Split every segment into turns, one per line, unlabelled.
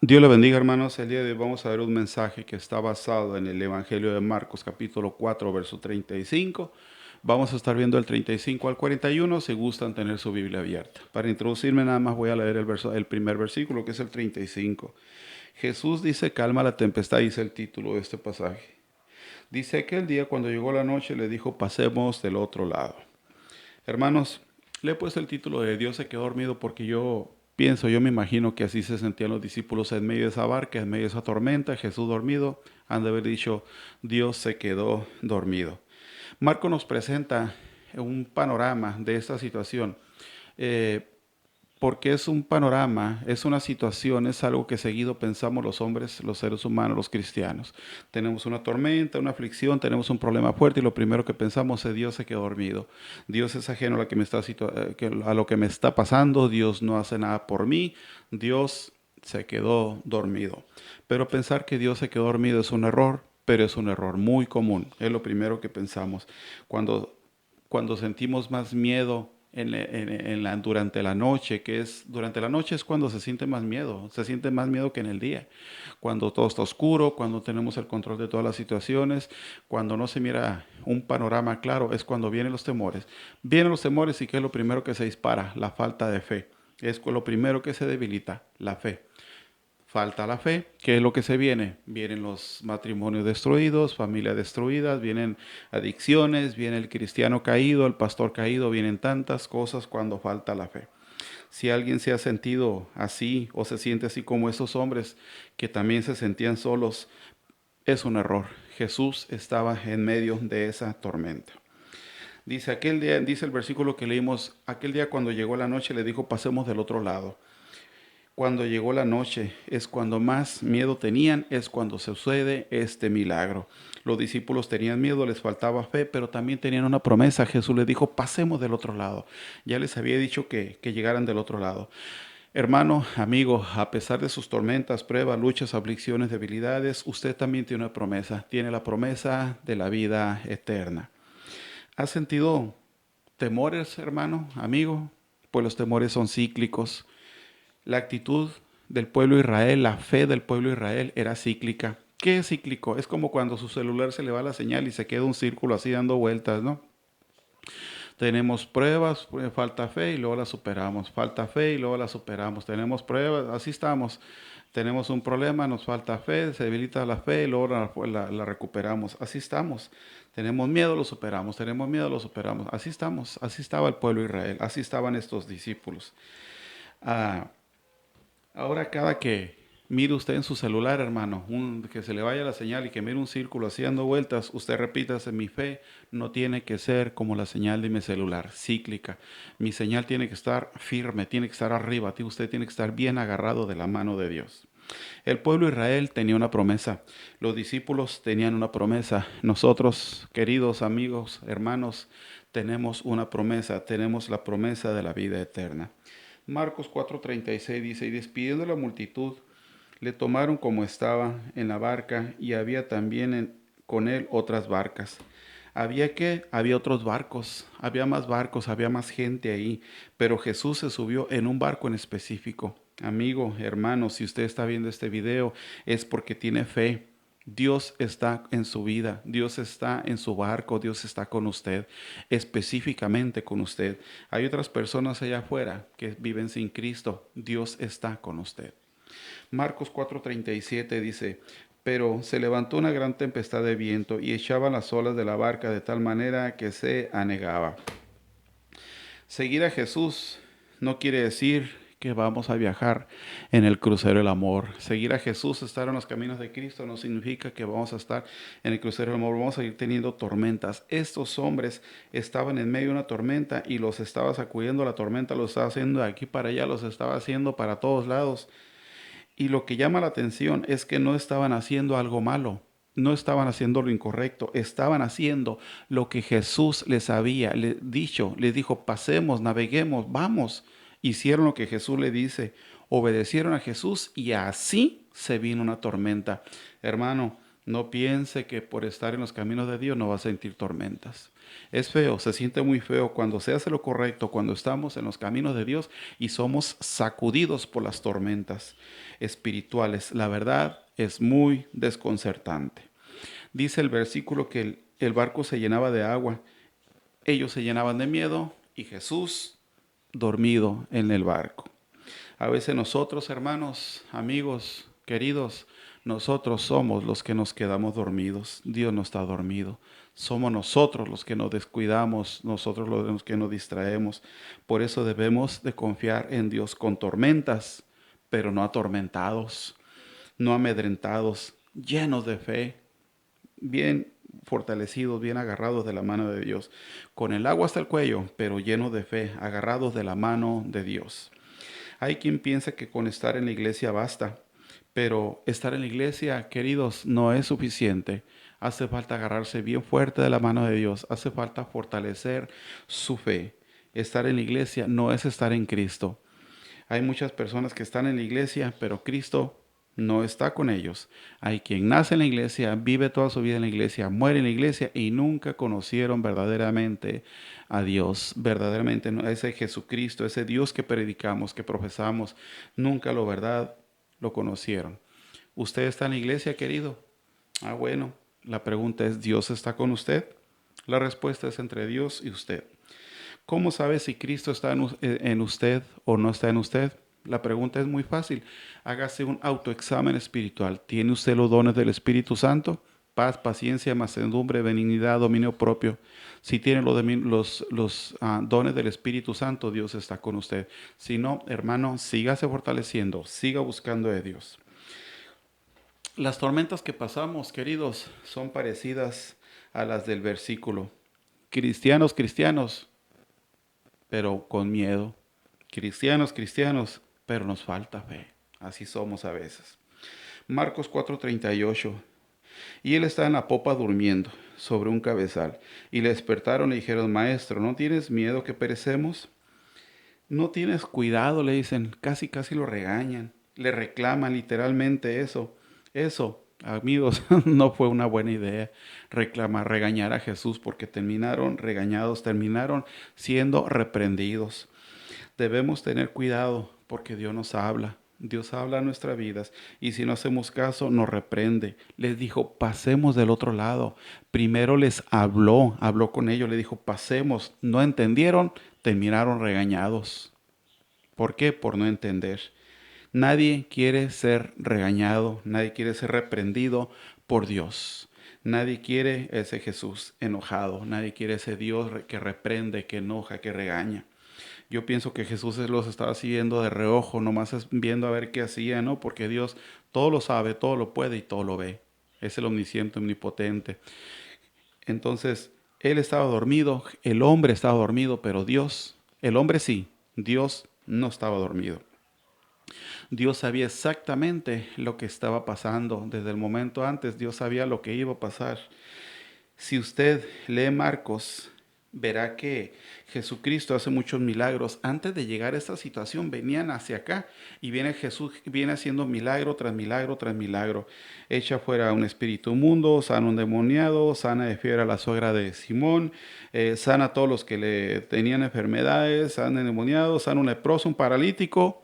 Dios le bendiga, hermanos. El día de hoy vamos a ver un mensaje que está basado en el Evangelio de Marcos, capítulo 4, verso 35. Vamos a estar viendo el 35 al 41, si gustan tener su Biblia abierta. Para introducirme nada más voy a leer el primer versículo, que es el 35. Jesús dice, calma la tempestad, dice el título de este pasaje. Dice, aquel día cuando llegó la noche le dijo, pasemos del otro lado. Hermanos, le he puesto el título de Dios se quedó dormido porque yo me imagino que así se sentían los discípulos en medio de esa barca, en medio de esa tormenta, Jesús dormido, han de haber dicho, Dios se quedó dormido. Marco nos presenta un panorama de esta situación. Eh, Porque es un panorama, es una situación, es algo que seguido pensamos los hombres, los seres humanos, los cristianos. Tenemos una tormenta, una aflicción, tenemos un problema fuerte y lo primero que pensamos es Dios se quedó dormido. Dios es ajeno a lo que a lo que me está pasando, Dios no hace nada por mí, Dios se quedó dormido. Pero pensar que Dios se quedó dormido es un error, pero es un error muy común. Es lo primero que pensamos. Cuando cuando sentimos más miedo durante la noche, que es durante la noche es cuando se siente más miedo, se siente más miedo que en el día, cuando todo está oscuro, cuando tenemos el control de todas las situaciones, cuando no se mira un panorama claro, es cuando vienen los temores. Vienen los temores y ¿qué es lo primero que se dispara? La falta de fe. Es lo primero que se debilita, la fe. Falta la fe. ¿Qué es lo que se viene? Vienen los matrimonios destruidos, familias destruidas, vienen adicciones, viene el cristiano caído, el pastor caído, vienen tantas cosas cuando falta la fe. Si alguien se ha sentido así o se siente así como esos hombres que también se sentían solos, es un error. Jesús estaba en medio de esa tormenta. Dice aquel día, dice el versículo que leímos, aquel día cuando llegó la noche le dijo, pasemos del otro lado. Cuando llegó la noche es cuando más miedo tenían, es cuando sucede este milagro. Los discípulos tenían miedo, les faltaba fe, pero también tenían una promesa. Jesús les dijo, pasemos del otro lado. Ya les había dicho que llegaran del otro lado. Hermano, amigo, a pesar de sus tormentas, pruebas, luchas, aflicciones, debilidades, usted también tiene una promesa. Tiene la promesa de la vida eterna. ¿Has sentido temores, hermano, amigo? Pues los temores son cíclicos. La actitud del pueblo de Israel, la fe del pueblo de Israel era cíclica. ¿Qué es cíclico? Es como cuando su celular se le va la señal y se queda un círculo así dando vueltas, ¿no? Tenemos pruebas, falta fe y luego la superamos. Falta fe y luego la superamos. Tenemos pruebas, así estamos. Tenemos un problema, nos falta fe, se debilita la fe y luego la recuperamos. Así estamos. Tenemos miedo, lo superamos. Tenemos miedo, lo superamos. Así estamos. Así estaba el pueblo de Israel. Así estaban estos discípulos. Ah, Ahora cada que mire usted en su celular, hermano, que se le vaya la señal y que mire un círculo así dando vueltas, usted repítase, mi fe no tiene que ser como la señal de mi celular, cíclica. Mi señal tiene que estar firme, tiene que estar arriba, usted tiene que estar bien agarrado de la mano de Dios. El pueblo de Israel tenía una promesa, los discípulos tenían una promesa, nosotros, queridos amigos, hermanos, tenemos una promesa, tenemos la promesa de la vida eterna. Marcos 4:36 dice, y despidiendo la multitud, le tomaron como estaba en la barca y había también con él otras barcas. Había otros barcos, había más gente ahí, pero Jesús se subió en un barco en específico. Amigo, hermano, si usted está viendo este video, es porque tiene fe. Dios está en su vida, Dios está en su barco, Dios está con usted, específicamente con usted. Hay otras personas allá afuera que viven sin Cristo, Dios está con usted. Marcos 4:37 dice, pero se levantó una gran tempestad de viento y echaban las olas de la barca de tal manera que se anegaba. Seguir a Jesús no quiere decir que vamos a viajar en el crucero del amor. Seguir a Jesús, estar en los caminos de Cristo, no significa que vamos a estar en el crucero del amor. Vamos a ir teniendo tormentas. Estos hombres estaban en medio de una tormenta y los estaba sacudiendo la tormenta, los estaba haciendo de aquí para allá, los estaba haciendo para todos lados. Y lo que llama la atención es que no estaban haciendo algo malo, no estaban haciendo lo incorrecto, estaban haciendo lo que Jesús les había dicho, les dijo, pasemos, naveguemos, vamos. Hicieron lo que Jesús le dice, obedecieron a Jesús y así se vino una tormenta. Hermano, No piense que por estar en los caminos de Dios no va a sentir tormentas. Es feo, se siente muy feo cuando se hace lo correcto, cuando estamos en los caminos de Dios y somos sacudidos por las tormentas espirituales. La verdad es muy desconcertante. Dice el versículo que el barco se llenaba de agua. Ellos se llenaban de miedo y Jesús dormido en el barco. A veces nosotros, hermanos, amigos, queridos, nosotros somos los que nos quedamos dormidos. Dios no está dormido. Somos nosotros los que nos descuidamos, nosotros los que nos distraemos. Por eso debemos de confiar en Dios con tormentas, pero no atormentados, no amedrentados, llenos de fe, bien fortalecidos, bien agarrados de la mano de Dios, con el agua hasta el cuello, pero llenos de fe, agarrados de la mano de Dios. Hay quien piensa que con estar en la iglesia basta, pero estar en la iglesia, queridos, no es suficiente. Hace falta agarrarse bien fuerte de la mano de Dios, hace falta fortalecer su fe. Estar en la iglesia no es estar en Cristo. Hay muchas personas que están en la iglesia, pero Cristo no está con ellos. Hay quien nace en la iglesia, vive toda su vida en la iglesia, muere en la iglesia y nunca conocieron verdaderamente a Dios, verdaderamente a ese Jesucristo, ese Dios que predicamos, que profesamos, nunca lo verdad lo conocieron. ¿Usted está en la iglesia, querido? Ah, bueno, la pregunta es, ¿Dios está con usted? La respuesta es entre Dios y usted. ¿Cómo sabe si Cristo está en usted o no está en usted? La pregunta es muy fácil. Hágase un autoexamen espiritual. ¿Tiene usted los dones del Espíritu Santo? Paz, paciencia, mansedumbre, benignidad, dominio propio. Si tiene los dones del Espíritu Santo, Dios está con usted. Si no, hermano, sígase fortaleciendo, siga buscando de Dios. Las tormentas que pasamos, queridos, son parecidas a las del versículo. Cristianos, cristianos, pero con miedo. Cristianos, cristianos, pero nos falta fe. Así somos a veces. Marcos 4:38. Y él estaba en la popa durmiendo sobre un cabezal. Y le despertaron y dijeron, Maestro, ¿no tienes miedo que perecemos? No tienes cuidado, le dicen. Casi, casi lo regañan. Le reclaman literalmente eso. Eso, amigos, no fue una buena idea reclamar, regañar a Jesús porque terminaron regañados, terminaron siendo reprendidos. Debemos tener cuidado porque Dios nos habla. Dios habla a nuestras vidas y si no hacemos caso nos reprende. Les dijo, pasemos del otro lado. Primero les habló con ellos, le dijo, pasemos. No entendieron, terminaron regañados. ¿Por qué? Por no entender. Nadie quiere ser regañado, nadie quiere ser reprendido por Dios. Nadie quiere ese Jesús enojado, nadie quiere ese Dios que reprende, que enoja, que regaña. Yo pienso que Jesús los estaba siguiendo de reojo, nomás viendo a ver qué hacía, ¿no? Porque Dios todo lo sabe, todo lo puede y todo lo ve. Es el omnisciente, omnipotente. Entonces, él estaba dormido, el hombre estaba dormido, pero Dios, el hombre sí, Dios no estaba dormido. Dios sabía exactamente lo que estaba pasando. Desde el momento antes, Dios sabía lo que iba a pasar. Si usted lee Marcos, verá que Jesucristo hace muchos milagros. Antes de llegar a esta situación, venían hacia acá y viene Jesús, viene haciendo milagro tras milagro tras milagro. Echa fuera un espíritu inmundo, sana un endemoniado, sana de fiebre a la suegra de Simón, sana a todos los que le tenían enfermedades, sana endemoniados, sana un leproso, un paralítico.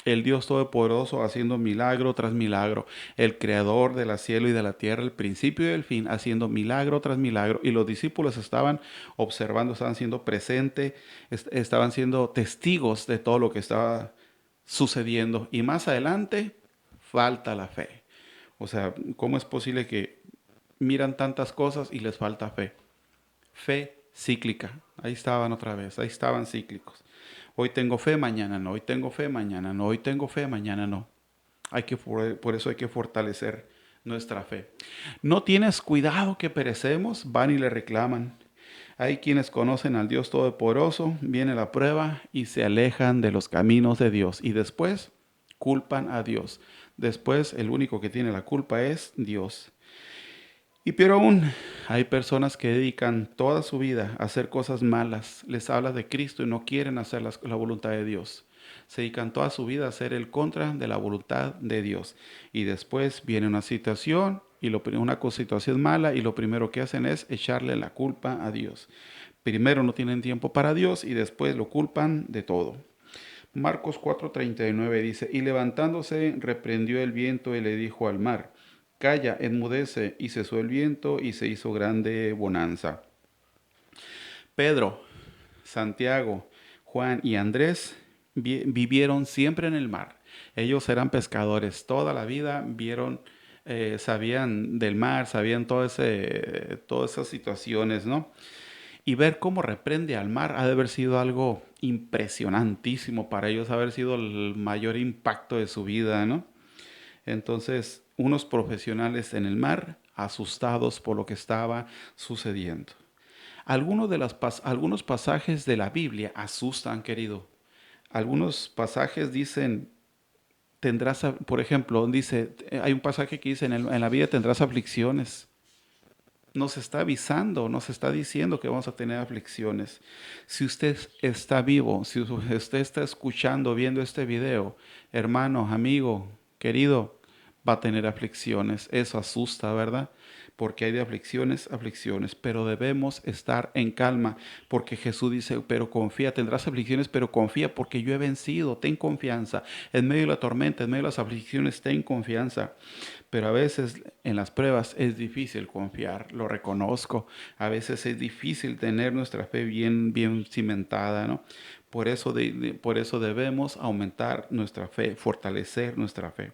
El Dios Todopoderoso haciendo milagro tras milagro, el Creador de la cielo y de la tierra, el principio y el fin, haciendo milagro tras milagro. Y los discípulos estaban observando, estaban siendo presentes, estaban siendo testigos de todo lo que estaba sucediendo. Y más adelante, falta la fe. O sea, ¿cómo es posible que miran tantas cosas y les falta fe? Fe cíclica. Ahí estaban otra vez, ahí estaban cíclicos. Hoy tengo fe, mañana no. Hoy tengo fe, mañana no. Hoy tengo fe, mañana no. Por eso hay que fortalecer nuestra fe. No tienes cuidado que perecemos, van y le reclaman. Hay quienes conocen al Dios Todopoderoso, viene la prueba y se alejan de los caminos de Dios. Y después culpan a Dios. Después el único que tiene la culpa es Dios. Y pero aún hay personas que dedican toda su vida a hacer cosas malas. Les habla de Cristo y no quieren hacer la voluntad de Dios. Se dedican toda su vida a hacer el contra de la voluntad de Dios. Y después viene una situación y una situación mala y lo primero que hacen es echarle la culpa a Dios. Primero no tienen tiempo para Dios y después lo culpan de todo. Marcos 4:39 dice, y levantándose reprendió el viento y le dijo al mar, calla, enmudece, y cesó el viento y se hizo grande bonanza. Pedro, Santiago, Juan y Andrés vivieron siempre en el mar. Ellos eran pescadores, toda la vida sabían del mar, sabían todas esas situaciones, ¿no? Y ver cómo reprende al mar ha de haber sido algo impresionantísimo para ellos, ha de haber sido el mayor impacto de su vida, ¿no? Entonces, unos profesionales en el mar, asustados por lo que estaba sucediendo. Algunos pasajes de la Biblia asustan, querido. Algunos pasajes dicen, por ejemplo, hay un pasaje que dice, en la vida tendrás aflicciones. Nos está avisando, nos está diciendo que vamos a tener aflicciones. Si usted está vivo, si usted está escuchando, viendo este video, hermano, amigo, querido, va a tener aflicciones. Eso asusta, ¿verdad? Porque hay de aflicciones, aflicciones, pero debemos estar en calma, porque Jesús dice, pero confía, tendrás aflicciones, pero confía, porque yo he vencido, ten confianza. En medio de la tormenta, en medio de las aflicciones, ten confianza. Pero a veces en las pruebas es difícil confiar, lo reconozco. A veces es difícil tener nuestra fe bien cimentada, ¿no? Por eso debemos aumentar nuestra fe, fortalecer nuestra fe.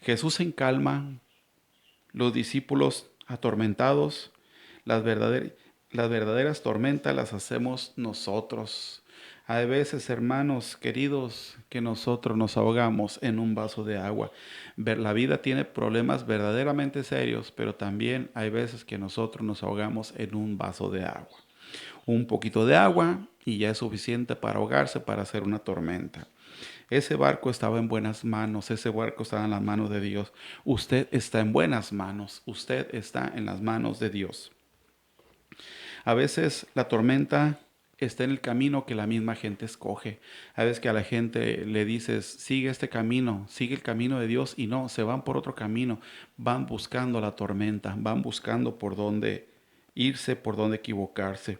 Jesús en calma, los discípulos atormentados, las verdaderas, las verdaderas tormentas las hacemos nosotros. Hay veces, hermanos queridos, que nosotros nos ahogamos en un vaso de agua. La vida tiene problemas verdaderamente serios, pero también hay veces que nosotros nos ahogamos en un vaso de agua. Un poquito de agua y ya es suficiente para ahogarse, para hacer una tormenta. Ese barco estaba en buenas manos, ese barco estaba en las manos de Dios. Usted está en buenas manos, usted está en las manos de Dios. A veces la tormenta está en el camino que la misma gente escoge. A veces que a la gente le dices, sigue este camino, sigue el camino de Dios, y no, se van por otro camino, van buscando la tormenta, van buscando por dónde irse, por dónde equivocarse.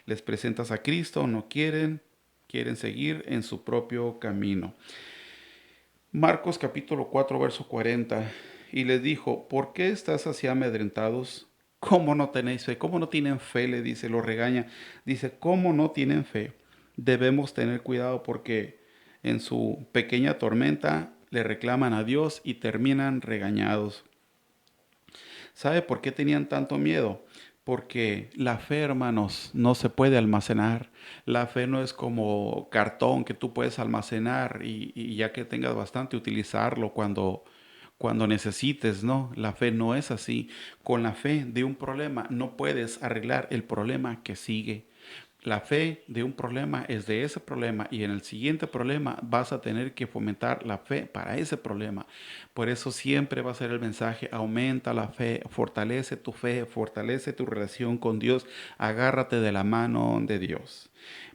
Les presentas a Cristo, no quieren seguir en su propio camino. Marcos capítulo 4, verso 40. Y les dijo, ¿por qué estás así amedrentados? ¿Cómo no tenéis fe? ¿Cómo no tienen fe? Le dice, lo regaña. Dice, ¿cómo no tienen fe? Debemos tener cuidado porque en su pequeña tormenta le reclaman a Dios y terminan regañados. ¿Sabe por qué tenían tanto miedo? Porque la fe, hermanos, no se puede almacenar. La fe no es como cartón que tú puedes almacenar y ya que tengas bastante, utilizarlo cuando necesites, ¿no? La fe no es así. Con la fe de un problema no puedes arreglar el problema que sigue. La fe de un problema es de ese problema y en el siguiente problema vas a tener que fomentar la fe para ese problema. Por eso siempre va a ser el mensaje, aumenta la fe, fortalece tu relación con Dios, agárrate de la mano de Dios.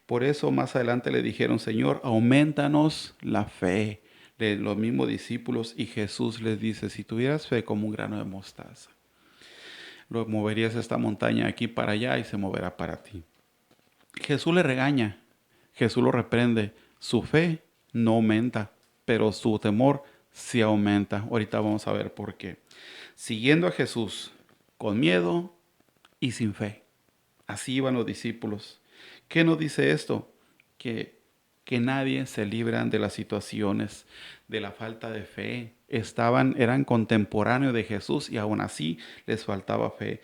Por eso más adelante le dijeron, Señor, aumentanos la fe. De los mismos discípulos, y Jesús les dice, si tuvieras fe como un grano de mostaza, lo moverías esta montaña aquí para allá y se moverá para ti. Jesús le regaña, Jesús lo reprende. Su fe no aumenta, pero su temor sí aumenta. Ahorita vamos a ver por qué. Siguiendo a Jesús con miedo y sin fe. Así iban los discípulos. ¿Qué nos dice esto? Que nadie se libra de las situaciones de la falta de fe. Eran contemporáneos de Jesús y aún así les faltaba fe.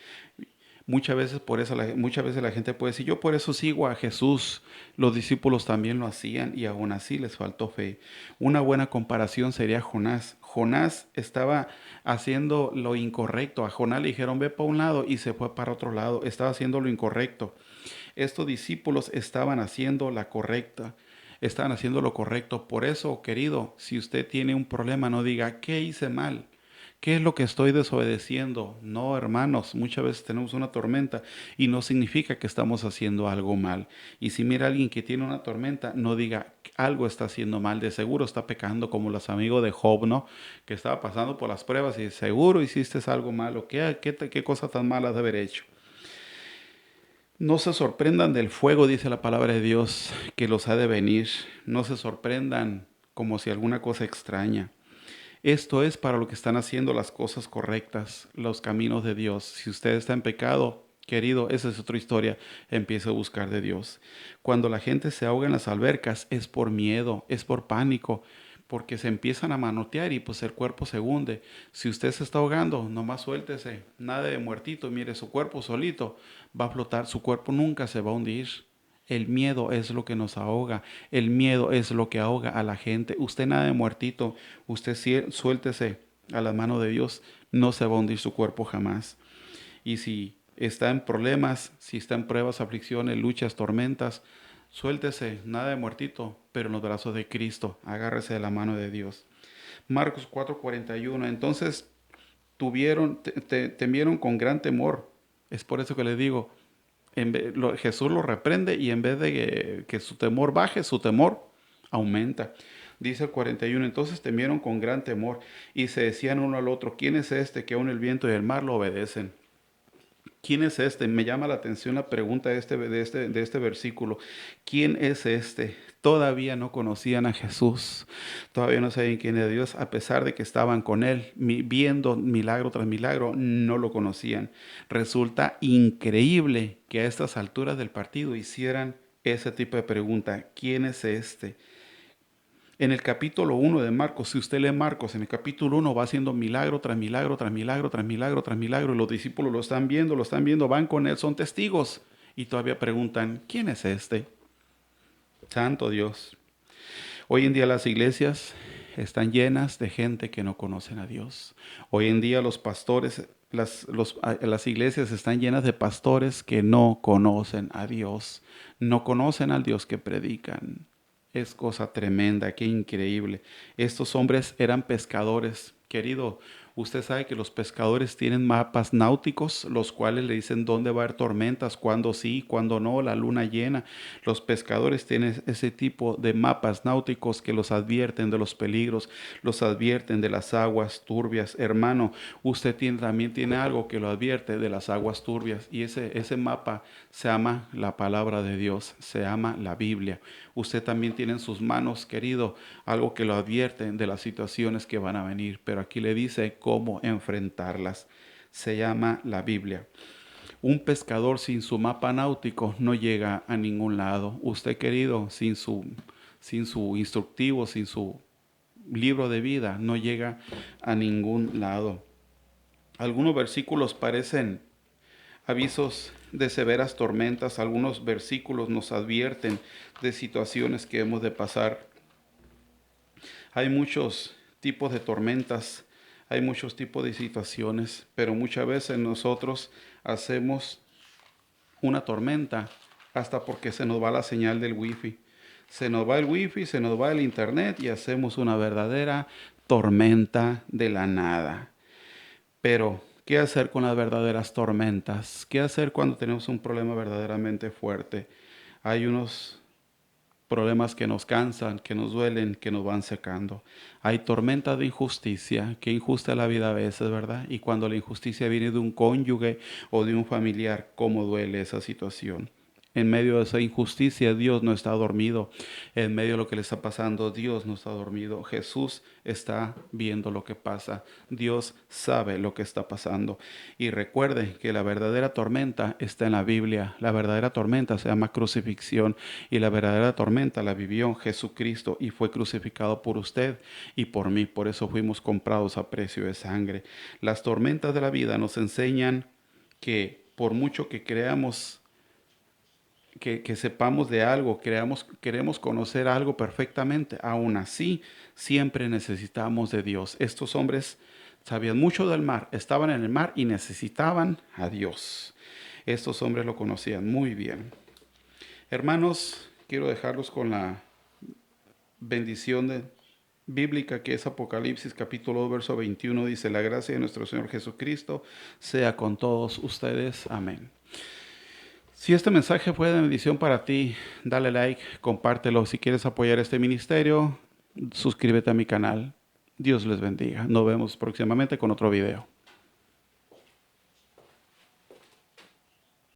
Muchas veces la gente puede decir, yo por eso sigo a Jesús. Los discípulos también lo hacían y aún así les faltó fe. Una buena comparación sería Jonás. Jonás estaba haciendo lo incorrecto. A Jonás le dijeron, ve para un lado y se fue para otro lado. Estaba haciendo lo incorrecto. Estos discípulos estaban haciendo estaban haciendo lo correcto. Por eso, querido, si usted tiene un problema, no diga, ¿qué hice mal? ¿Qué es lo que estoy desobedeciendo? No, hermanos, muchas veces tenemos una tormenta y no significa que estamos haciendo algo mal. Y si mira a alguien que tiene una tormenta, no diga algo está haciendo mal, de seguro está pecando como los amigos de Job, ¿no? Que estaba pasando por las pruebas y seguro hiciste algo malo. ¿Qué cosa tan mala has de haber hecho? No se sorprendan del fuego, dice la palabra de Dios, que los ha de venir. No se sorprendan como si alguna cosa extraña. Esto es para lo que están haciendo las cosas correctas, los caminos de Dios. Si usted está en pecado, querido, esa es otra historia. Empiece a buscar de Dios. Cuando la gente se ahoga en las albercas es por miedo, es por pánico, porque se empiezan a manotear y pues el cuerpo se hunde. Si usted se está ahogando, nomás suéltese, nada de muertito, mire, su cuerpo solito va a flotar, su cuerpo nunca se va a hundir. El miedo es lo que nos ahoga, el miedo es lo que ahoga a la gente. Usted nada de muertito, usted suéltese a la mano de Dios, no se va a hundir su cuerpo jamás. Y si está en problemas, si está en pruebas, aflicciones, luchas, tormentas, suéltese, nada de muertito, pero en los brazos de Cristo, agárrese de la mano de Dios. Marcos 4:41, entonces temieron con gran temor. Es por eso que le digo, Jesús lo reprende y en vez de que su temor baje, su temor aumenta. Dice el 41, entonces temieron con gran temor y se decían uno al otro, ¿quién es este que aun el viento y el mar lo obedecen? ¿Quién es este? Me llama la atención la pregunta de este versículo. ¿Quién es este? Todavía no conocían a Jesús. Todavía no sabían quién era Dios. A pesar de que estaban con Él, viendo milagro tras milagro, no lo conocían. Resulta increíble que a estas alturas del partido hicieran ese tipo de pregunta. ¿Quién es este? En el capítulo 1 de Marcos, si usted lee Marcos, en el capítulo 1 va haciendo milagro tras milagro, tras milagro, tras milagro, tras milagro, y los discípulos lo están viendo, van con él, son testigos, y todavía preguntan, ¿quién es este? Santo Dios. Hoy en día las iglesias están llenas de gente que no conocen a Dios. Hoy en día los pastores, las iglesias están llenas de pastores que no conocen a Dios, no conocen al Dios que predican. Es cosa tremenda, qué increíble. Estos hombres eran pescadores. Querido, usted sabe que los pescadores tienen mapas náuticos, los cuales le dicen dónde va a haber tormentas, cuándo sí, cuándo no, la luna llena. Los pescadores tienen ese tipo de mapas náuticos que los advierten de los peligros, los advierten de las aguas turbias. Hermano, usted también tiene algo que lo advierte de las aguas turbias y ese mapa se llama la palabra de Dios, se llama la Biblia. Usted también tiene en sus manos, querido, algo que lo advierte de las situaciones que van a venir, pero aquí le dice cómo enfrentarlas. Se llama la Biblia. Un pescador sin su mapa náutico no llega a ningún lado. Usted, querido, sin su instructivo, sin su libro de vida, no llega a ningún lado. Algunos versículos parecen avisos de severas tormentas, algunos versículos nos advierten de situaciones que hemos de pasar. Hay muchos tipos de tormentas, hay muchos tipos de situaciones, pero muchas veces nosotros hacemos una tormenta hasta porque se nos va la señal del wifi. Se nos va el wifi, se nos va el internet y hacemos una verdadera tormenta de la nada. Pero, ¿qué hacer con las verdaderas tormentas? ¿Qué hacer cuando tenemos un problema verdaderamente fuerte? Hay unos problemas que nos cansan, que nos duelen, que nos van secando. Hay tormentas de injusticia, que injusta es la vida a veces, ¿verdad? Y cuando la injusticia viene de un cónyuge o de un familiar, ¿cómo duele esa situación? En medio de esa injusticia, Dios no está dormido. En medio de lo que le está pasando, Dios no está dormido. Jesús está viendo lo que pasa. Dios sabe lo que está pasando. Y recuerde que la verdadera tormenta está en la Biblia. La verdadera tormenta se llama crucifixión. Y la verdadera tormenta la vivió Jesucristo y fue crucificado por usted y por mí. Por eso fuimos comprados a precio de sangre. Las tormentas de la vida nos enseñan que por mucho que creamos que sepamos de algo, queremos conocer algo perfectamente, aún así siempre necesitamos de Dios. Estos hombres sabían mucho del mar, estaban en el mar y necesitaban a Dios. Estos hombres lo conocían muy bien. Hermanos, quiero dejarlos con la bendición bíblica, que es Apocalipsis capítulo 2, verso 21, dice: la gracia de nuestro Señor Jesucristo sea con todos ustedes. Amén. Si este mensaje fue de bendición para ti, dale like, compártelo. Si quieres apoyar este ministerio, suscríbete a mi canal. Dios les bendiga. Nos vemos próximamente con otro video.